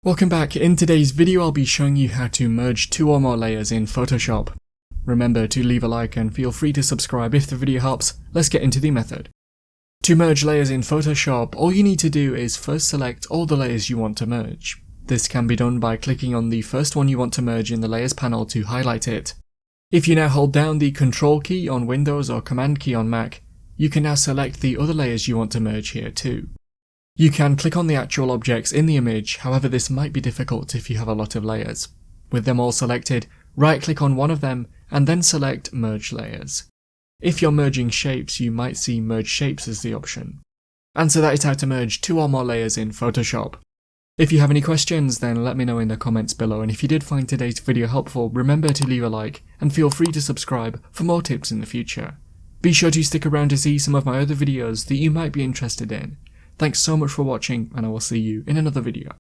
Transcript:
Welcome back. In today's video I'll be showing you how to merge two or more layers in Photoshop. Remember to leave a like and feel free to subscribe if the video helps. Let's get into the method. To merge layers in Photoshop, all you need to do is first select all the layers you want to merge. This can be done by clicking on the first one you want to merge in the Layers panel to highlight it. If you now hold down the Control key on Windows or Command key on Mac, you can now select the other layers you want to merge here too. You can click on the actual objects in the image, however this might be difficult if you have a lot of layers. With them all selected, right-click on one of them and then select Merge Layers. If you're merging shapes, you might see Merge Shapes as the option. And so that is how to merge two or more layers in Photoshop. If you have any questions, then let me know in the comments below, and if you did find today's video helpful, remember to leave a like and feel free to subscribe for more tips in the future. Be sure to stick around to see some of my other videos that you might be interested in. Thanks so much for watching, and I will see you in another video.